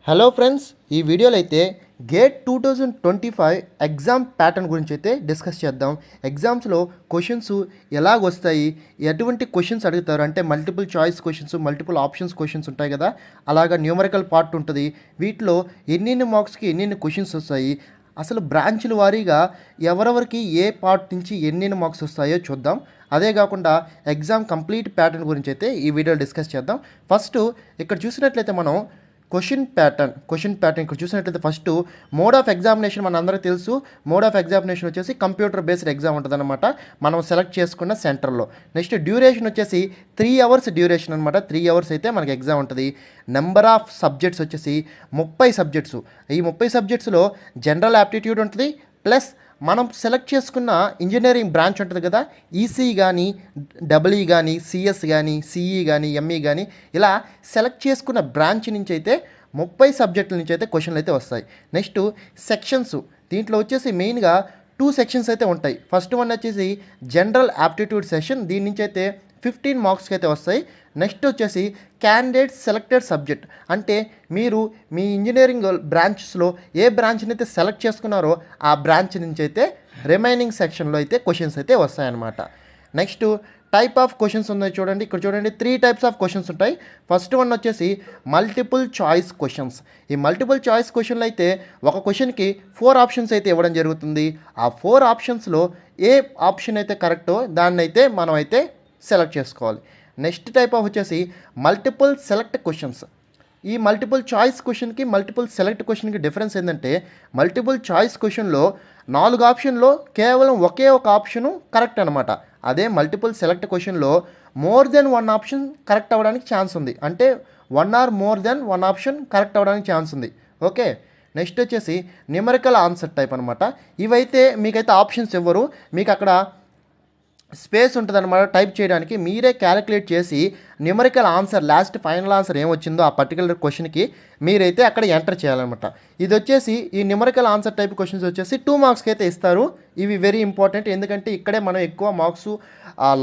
Hello friends, ఈ వీడియోలో అయితే గేట్ 2025 ఎగ్జామ్ ప్యాటర్న్ గురించి అయితే డిస్కస్ చేద్దాం. ఎగ్జామ్స్లో క్వశ్చన్స్ ఎలాగొస్తాయి, ఎటువంటి క్వశ్చన్స్ అడుగుతారు అంటే multiple choice questions, multiple options questions ఉంటాయి కదా, అలాగా న్యూమరికల్ పార్ట్ ఉంటుంది. వీటిలో ఎన్నెన్ని మార్క్స్కి ఎన్నెన్ని క్వశ్చన్స్ వస్తాయి, అసలు బ్రాంచ్ల వారీగా ఎవరెవరికి ఏ పార్ట్ నుంచి ఎన్నెన్ని మార్క్స్ వస్తాయో చూద్దాం. అదే కాకుండా ఎగ్జామ్ కంప్లీట్ ప్యాటర్న్ గురించి అయితే ఈ వీడియోలో డిస్కస్ చేద్దాం. ఫస్ట్ ఇక్కడ చూసినట్లయితే మనం క్వశ్చన్ ప్యాటర్న్ ఇక్కడ చూసినట్లయితే ఫస్ట్ మోడ్ ఆఫ్ ఎగ్జామినేషన్ మన అందరికీ తెలుసు. మోడ్ ఆఫ్ ఎగ్జామినేషన్ వచ్చేసి కంప్యూటర్ బేస్డ్ ఎగ్జామ్ ఉంటుంది అనమాట, మనం సెలెక్ట్ చేసుకున్న సెంటర్లో. నెక్స్ట్ డ్యూరేషన్ వచ్చేసి 3 hours డ్యూరేషన్ అనమాట. 3 hours అయితే మనకి ఎగ్జామ్ ఉంటుంది. నెంబర్ ఆఫ్ సబ్జెక్ట్స్ వచ్చేసి 30 సబ్జెక్ట్స్. ఈ 30 సబ్జెక్ట్స్లో జనరల్ యాప్టిట్యూడ్ ఉంటుంది, ప్లస్ మనం సెలెక్ట్ చేసుకున్న ఇంజనీరింగ్ బ్రాంచ్ ఉంటుంది కదా, ఈసీ కానీ, డబ్ల్ఈ కానీ, సిఎస్ కానీ, సిఈ కానీ, ఎంఈ కానీ, ఇలా సెలెక్ట్ చేసుకున్న బ్రాంచ్ నుంచి అయితే 30 సబ్జెక్టుల నుంచి అయితే క్వశ్చన్లు అయితే వస్తాయి. నెక్స్ట్ సెక్షన్స్, దీంట్లో వచ్చేసి మెయిన్గా 2 సెక్షన్స్ అయితే ఉంటాయి. ఫస్ట్ వన్ వచ్చేసి జనరల్ యాప్టిట్యూడ్ సెషన్, దీని నుంచి అయితే 15 మార్క్స్కి అయితే వస్తాయి. నెక్స్ట్ వచ్చేసి క్యాండిడేట్ సెలెక్టెడ్ సబ్జెక్ట్, అంటే మీరు మీ ఇంజనీరింగ్ బ్రాంచెస్లో ఏ బ్రాంచ్ని అయితే సెలెక్ట్ చేసుకున్నారో ఆ బ్రాంచ్ నుంచి అయితే రిమైనింగ్ సెక్షన్లో అయితే క్వశ్చన్స్ అయితే వస్తాయన్నమాట. నెక్స్ట్ టైప్ ఆఫ్ క్వశ్చన్స్ ఉన్నాయి చూడండి, ఇక్కడ చూడండి 3 types ఆఫ్ క్వశ్చన్స్ ఉంటాయి. ఫస్ట్ వన్ వచ్చేసి మల్టిపుల్ చాయిస్ క్వశ్చన్స్. ఈ మల్టిపుల్ చాయిస్ క్వశ్చన్లు అయితే ఒక క్వశ్చన్కి 4 ఆప్షన్స్ అయితే ఇవ్వడం జరుగుతుంది. ఆ 4 ఆప్షన్స్లో ఏ ఆప్షన్ అయితే కరెక్టో దాన్ని అయితే మనం అయితే సెలెక్ట్ చేసుకోవాలి. నెక్స్ట్ టైప్ ఆఫ్ వచ్చేసి మల్టిపుల్ సెలెక్ట్ క్వశ్చన్స్. ఈ మల్టిపుల్ చాయిస్ క్వశ్చన్కి మల్టిపుల్ సెలెక్ట్ క్వశ్చన్కి డిఫరెన్స్ ఏంటంటే, మల్టిపుల్ చాయిస్ క్వశ్చన్లో 4 ఆప్షన్లో కేవలం ఒకే ఒక ఆప్షను కరెక్ట్ అనమాట. అదే మల్టిపుల్ సెలెక్ట్ క్వశ్చన్లో మోర్ దెన్ 1 ఆప్షన్ కరెక్ట్ అవ్వడానికి ఛాన్స్ ఉంది, అంటే 1 or more than 1 option correct అవ్వడానికి ఛాన్స్ ఉంది. ఓకే, నెక్స్ట్ వచ్చేసి న్యూమరికల్ ఆన్సర్ టైప్ అనమాట. ఇవైతే మీకైతే ఆప్షన్స్ ఇవ్వరు, మీకు అక్కడ స్పేస్ ఉంటుంది అనమాట టైప్ చేయడానికి. మీరే క్యాలిక్యులేట్ చేసి numerical answer, last final answer ఏమొచ్చిందో ఆ పర్టికులర్ క్వశ్చన్కి మీరైతే అక్కడ ఎంటర్ చేయాలన్నమాట. ఇది వచ్చేసి ఈ న్యూమరికల్ ఆన్సర్ టైప్ క్వశ్చన్స్ వచ్చేసి 2 మార్క్స్కి అయితే ఇస్తారు. ఇవి వెరీ ఇంపార్టెంట్, ఎందుకంటే ఇక్కడే మనం ఎక్కువ మార్క్స్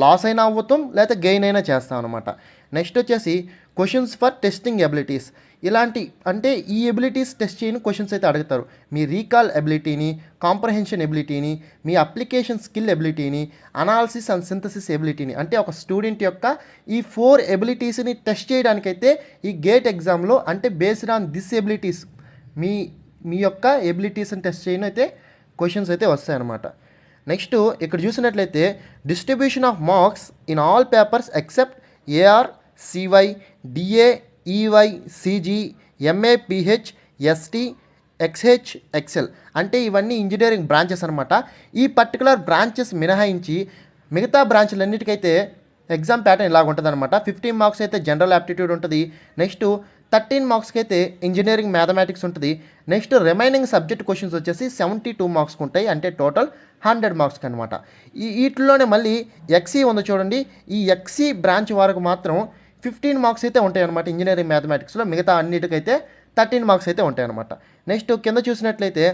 లాస్ అయినా అవుతాం, లేకపోతే గెయిన్ అయినా చేస్తాం అనమాట. నెక్స్ట్ వచ్చేసి క్వశ్చన్స్ ఫర్ టెస్టింగ్ ఎబిలిటీస్. ఇలాంటి అంటే ఈ ఎబిలిటీస్ టెస్ట్ చేయని క్వశ్చన్స్ అయితే అడుగుతారు. మీ రీకాల్ ఎబిలిటీని, కాంప్రహెన్షన్ ఎబిలిటీని, మీ అప్లికేషన్ స్కిల్ ఎబిలిటీని, అనాలిసిస్ అండ్ సింథసిస్ ఎబిలిటీని, అంటే ఒక స్టూడెంట్ యొక్క ఈ 4 ఎబిలిటీస్ని టెస్ట్ చేయడానికైతే ఈ గేట్ ఎగ్జామ్లో, అంటే బేస్డ్ ఆన్ దిస్ ఎబిలిటీస్ మీ మీ యొక్క ఎబిలిటీస్ని టెస్ట్ చేయని అయితే క్వశ్చన్స్ అయితే వస్తాయన్నమాట. నెక్స్ట్ ఇక్కడ చూసినట్లయితే distribution of marks in all papers except AR, CY, DA, EY, CG, MA, PH, ST, XH, XL, అంటే ఇవన్నీ ఇంజనీరింగ్ బ్రాంచెస్ అనమాట. ఈ పర్టికులర్ బ్రాంచెస్ మినహాయించి మిగతా బ్రాంచ్లన్నిటికైతే ఎగ్జామ్ ప్యాటర్న్ ఇలాగ ఉంటుంది అనమాట. 15 మార్క్స్ అయితే జనరల్ యాప్టిట్యూడ్ ఉంటుంది. నెక్స్ట్ 13 మార్క్స్కి అయితే ఇంజనీరింగ్ మ్యాథమెటిక్స్ ఉంటుంది. నెక్స్ట్ రిమైనింగ్ సబ్జెక్ట్ క్వశ్చన్స్ వచ్చేసి 72 మార్క్స్కి ఉంటాయి, అంటే టోటల్ 100 మార్క్స్కి అనమాట. వీటిలోనే మళ్ళీ ఎక్సీ ఉంది చూడండి, ఈ ఎక్సీ బ్రాంచ్ వరకు మాత్రం 15 మార్క్స్ అయితే ఉంటాయి అనమాట ఇంజనీరింగ్ మ్యాథమెటిక్స్లో. మిగతా అన్నిటికైతే 13 మార్క్స్ అయితే ఉంటాయి అనమాట. నెక్స్ట్ కింద చూసినట్లయితే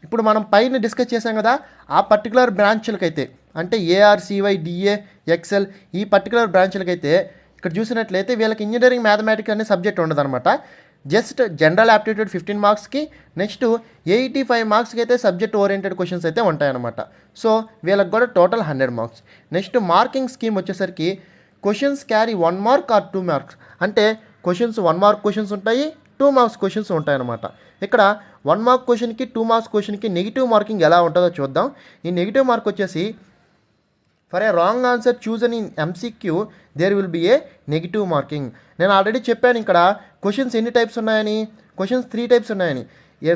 ఇప్పుడు మనం పైన డిస్కస్ చేసాం కదా, ఆ పర్టికులర్ బ్రాంచ్లకైతే అంటే ఏఆర్, సివై, డిఏ, ఎక్సెల్, ఈ పర్టికులర్ బ్రాంచ్లకైతే ఇక్కడ చూసినట్లయితే వీళ్ళకి ఇంజనీరింగ్ మ్యాథమెటిక్స్ అనే సబ్జెక్ట్ ఉండదు అనమాట. జస్ట్ జనరల్ యాప్టిట్యూడ్ 15 మార్క్స్కి, నెక్స్ట్ 85 మార్క్స్కి అయితే సబ్జెక్ట్ ఓరియంటెడ్ క్వశ్చన్స్ అయితే ఉంటాయన్నమాట. సో వీళ్ళకి కూడా total 100 marks. Next marking scheme వచ్చేసరికి questions carry 1 mark or 2 marks, అంటే క్వశ్చన్స్ 1 మార్క్ క్వశ్చన్స్ ఉంటాయి, 2 మార్క్స్ క్వశ్చన్స్ ఉంటాయన్నమాట. ఇక్కడ 1 మార్క్ క్వశ్చన్కి 2 మార్క్స్ క్వశ్చన్కి నెగిటివ్ మార్కింగ్ ఎలా ఉంటుందో చూద్దాం. ఈ నెగిటివ్ మార్క్ వచ్చేసి for a wrong answer chosen in MCQ there will be a negative marking. నేను ఆల్రెడీ చెప్పాను ఇక్కడ క్వశ్చన్స్ ఎన్ని టైప్స్ ఉన్నాయని, క్వశ్చన్స్ 3 types ఉన్నాయని.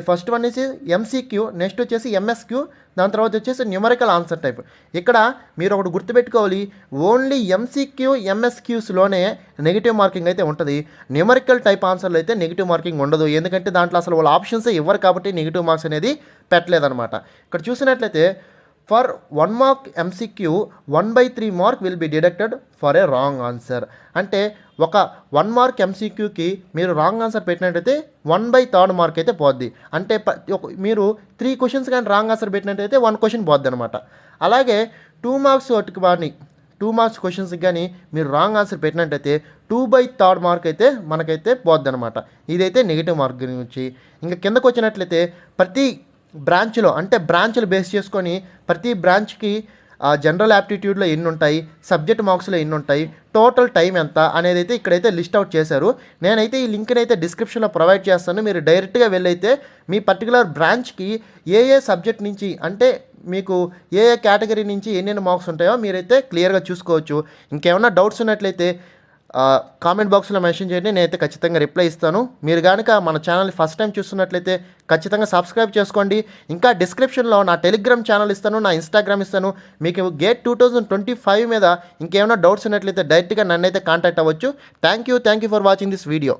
ఫస్ట్ వన్ వచ్చి ఎంసీక్యూ, నెక్స్ట్ వచ్చేసి ఎంఎస్క్యూ, దాని తర్వాత వచ్చేసి న్యూమరికల్ ఆన్సర్ టైప్. ఇక్కడ మీరు ఒకటి గుర్తుపెట్టుకోవాలి, ఓన్లీ ఎంసీక్యూ, ఎంఎస్క్యూస్లోనే నెగిటివ్ మార్కింగ్ అయితే ఉంటుంది. న్యూమరికల్ టైప్ ఆన్సర్లో అయితే నెగిటివ్ మార్కింగ్ ఉండదు, ఎందుకంటే దాంట్లో అసలు వాళ్ళ ఆప్షన్సే ఇవ్వరు కాబట్టి నెగిటివ్ మార్క్స్ అనేది పెట్టలేదన్నమాట. ఇక్కడ చూసినట్లయితే for 1 mark MCQ 1/3 mark will be deducted for a wrong answer, అంటే ఒక 1 మార్క్ ఎంసీక్యూకి మీరు రాంగ్ ఆన్సర్ పెట్టినట్టయితే 1/3 మార్క్ అయితే పోద్ది, అంటే మీరు 3 క్వశ్చన్స్ కానీ రాంగ్ ఆన్సర్ పెట్టినట్టయితే 1 క్వశ్చన్ పోద్ది అనమాట. అలాగే 2 మార్క్స్ వాటికి కానీ 2 మార్క్స్ క్వశ్చన్స్కి కానీ మీరు రాంగ్ ఆన్సర్ పెట్టినట్టయితే 2/3 మార్క్ అయితే మనకైతే పోద్ది అనమాట. ఇదైతే నెగిటివ్ మార్క్ గురించి. ఇంకా కిందకు వచ్చినట్లయితే ప్రతి బ్రాంచ్లో అంటే బ్రాంచ్లు బేస్ చేసుకొని ప్రతి బ్రాంచ్కి జనరల్ యాప్టిట్యూడ్లో ఎన్ని ఉంటాయి, సబ్జెక్ట్ మార్క్స్లో ఎన్ని ఉంటాయి, టోటల్ టైం ఎంత అనేది అయితే ఇక్కడైతే లిస్ట్ అవుట్ చేశారు. నేనైతే ఈ లింక్ని అయితే డిస్క్రిప్షన్లో ప్రొవైడ్ చేస్తాను. మీరు డైరెక్ట్గా వెళ్ళైతే మీ పర్టికులర్ బ్రాంచ్కి ఏ సబ్జెక్ట్ నుంచి అంటే మీకు ఏ కేటగిరీ నుంచి ఎన్నెన్ని మార్క్స్ ఉంటాయో మీరైతే క్లియర్గా చూసుకోవచ్చు. ఇంకేమైనా డౌట్స్ ఉన్నట్లయితే కామెంట్ బాక్స్లో మెన్షన్ చేయండి, నేనైతే ఖచ్చితంగా రిప్లై ఇస్తాను. మీరు కనుక మన ఛానల్ని ఫస్ట్ టైం చూస్తున్నట్లయితే ఖచ్చితంగా సబ్స్క్రైబ్ చేసుకోండి. ఇంకా డిస్క్రిప్షన్లో నా టెలిగ్రామ్ ఛానల్ ఇస్తాను, నా ఇన్స్టాగ్రామ్ ఇస్తాను. మీకు గేట్ 2025 మీద ఇంకేమైనా డౌట్స్ ఉన్నట్లయితే డైరెక్ట్గా నన్నైతే కాంటాక్ట్ అవ్వచ్చు. Thank you for watching this video.